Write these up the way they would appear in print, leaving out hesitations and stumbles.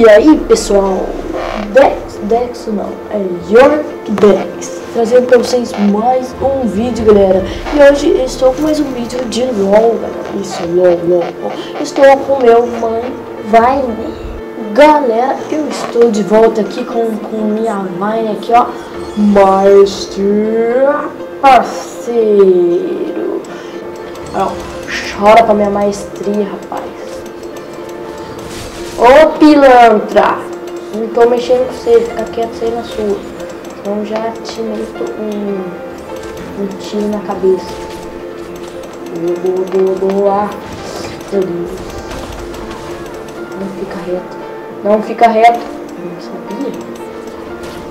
E aí, pessoal, Dex não, é York Dex, trazendo pra vocês mais um vídeo, galera. E hoje eu estou com mais um vídeo de LOL, galera. Isso, LOL. Estou com meu Vine. Galera, eu estou de volta aqui com minha Vine aqui, ó. Parceiro. Ó, chora pra minha maestria, rapaz. Ô pilantra, não tô mexendo com você, fica quieto aí na sua. Senão já te meto um tiro na cabeça. Boa. Meu Deus. Não fica reto.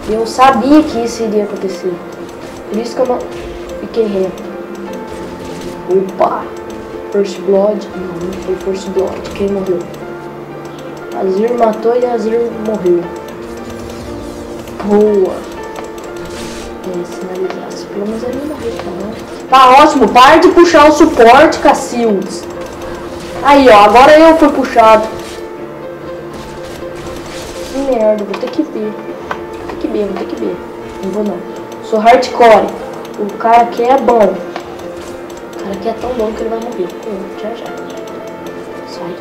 Eu sabia que isso iria acontecer. Por isso que eu não fiquei reto. Opa. First Blood. Não foi First Blood. Quem morreu? Azir matou e Azir morreu. Boa. Sinalizasse. Pelo menos ele morreu, tá bom? Tá ótimo. Para de puxar o suporte, Cacildes. Aí, ó. Agora eu fui puxado. Que merda. Vou ter que ver. Vou ter que ver. Não vou não. Sou hardcore. O cara aqui é bom. O cara aqui é tão bom que ele vai morrer. Já. Sai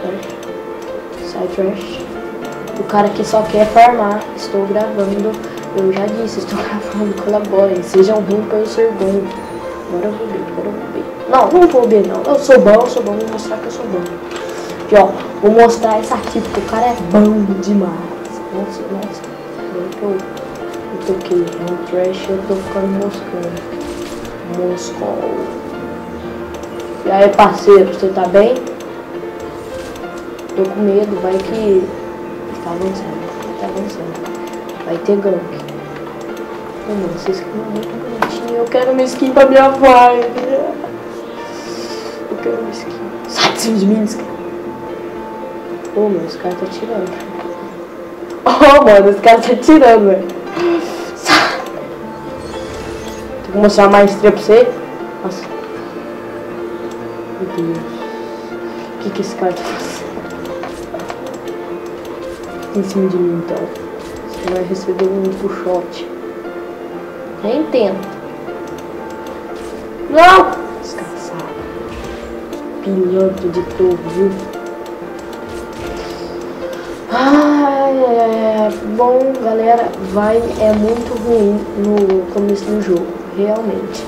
trash. O cara que só quer farmar. Estou gravando. Eu já disse, estou gravando. Colaborem. Sejam ruins para eu ser bom. Agora eu vou ver. Não vou ver não. Eu sou bom. Vou mostrar que eu sou bom. Aqui, ó. Vou mostrar essa aqui porque o cara é bom demais. Nossa. Eu toquei. É um trash. Eu tô ficando Moscou. E aí, parceiro, você tá bem? Tô com medo, vai que tá avançando. Vai ter gank. Mano, vocês que não é muito bonitinho. Eu quero uma skin pra minha vibe. Eu quero uma skin. Sai de cima de mim, cara. Ô, mano, esse cara tá tirando. Esse cara tá tirando, velho. Tem que mostrar a maestria pra você. Nossa. Meu Deus. O que esse cara tá fazendo? Em cima de mim, então. Você vai receber um push-shot. Nem tenta. Não! Descansado. Piloto de torre. Bom, galera, Vine é muito ruim no começo do jogo, realmente.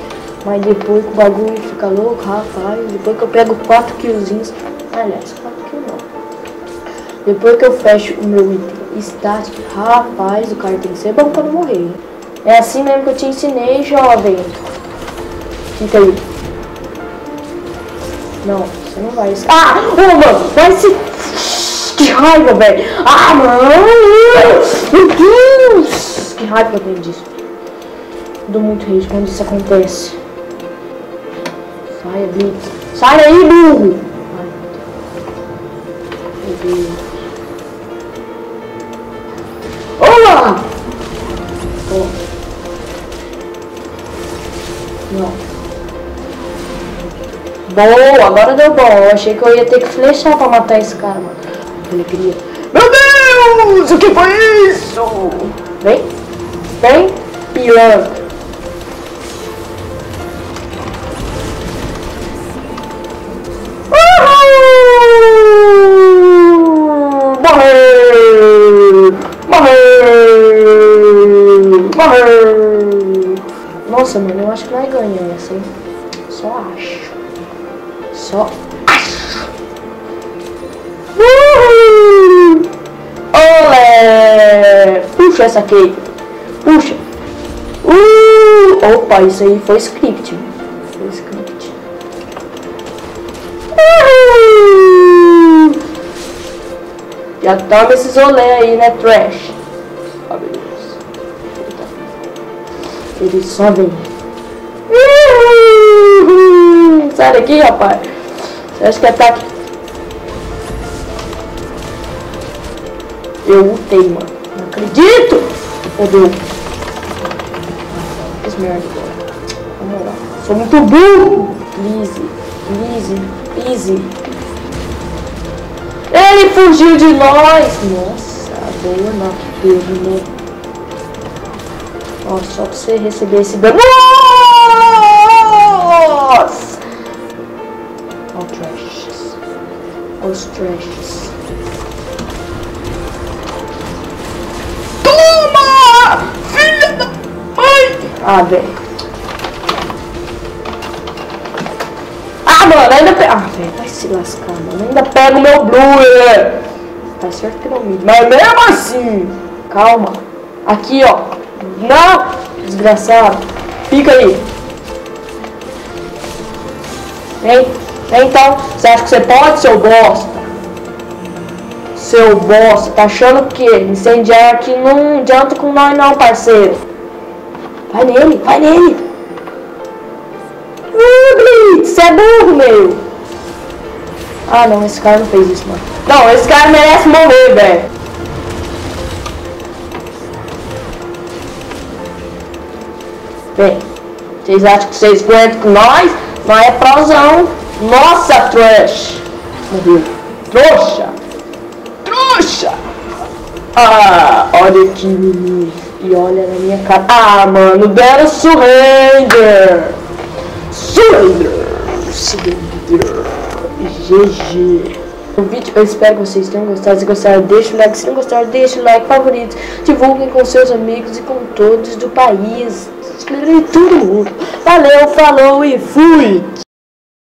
Mas depois que o bagulho fica louco, rapaz, depois que eu pego 4 killzinhos, aliás, 4 kills não. Depois que eu fecho o meu item static, rapaz, o cara tem que ser bom pra não morrer. É assim mesmo que eu te ensinei, jovem. Fica aí. Não, você não vai. Mano, vai se... Que raiva, velho. Mano. Meu Deus. Que raiva que eu tenho disso. Dou muito rage quando isso acontece. Sai, Blitz. Sai daí, burro. Ai, meu Deus. Olá! Não. Boa, agora deu bom. Eu achei que eu ia ter que flechar pra matar esse cara, mano. Que alegria. Meu Deus! O que foi isso? Vem, pilantra. Morreu! Nossa, mano, eu acho que vai ganhar essa, hein? Só acho. Olé! Puxa essa aqui. Puxa. Opa, isso aí foi script. Já toma esses olé aí, né, trash? Ó, meu Deus. Ele só vem. Sai daqui, rapaz. Você acha que ataque? Eu lutei, mano. Não acredito! Oh, Deus. Fiz merda agora. Vamos lá. Sou muito burro. Easy. Ele fugiu de nós. Nossa boa, não, que Pedro, né? Ó, só pra você receber esse dano. Nossa! Ó, trashes. Os trashes. Toma! Filha da mãe! Ah, velho. Ah, mano, ainda pega. Ah, velho, vai se lascar, mano. Ainda pega o meu blue, velho. Tá certo que não me. Mas mesmo assim. Calma. Aqui, ó. Não! Desgraçado. Fica aí. Vem. Vem então. Você acha que você pode, seu bosta? Seu bosta. Tá achando que incendiar aqui não adianta com nós não, parceiro. Vai nele. Vai nele. Blitz, você é burro, meu. Ah, não. Esse cara não fez isso, mano. Não, esse cara merece morrer, velho. Bem, vocês acham que vocês aguentam com nós? Nós é prozão. Nossa, trash. Morreu. Trouxa. Trouxa. Ah, olha aqui, menino. E olha na minha cara. Ah, mano, deram surrender. Surrender. Surrender. GG. O vídeo, eu espero que vocês tenham gostado. Se gostaram, deixa o like. Se não gostaram, deixa o like, favorito. Divulguem com seus amigos e com todos do país. E todo mundo. Valeu, falou e fui!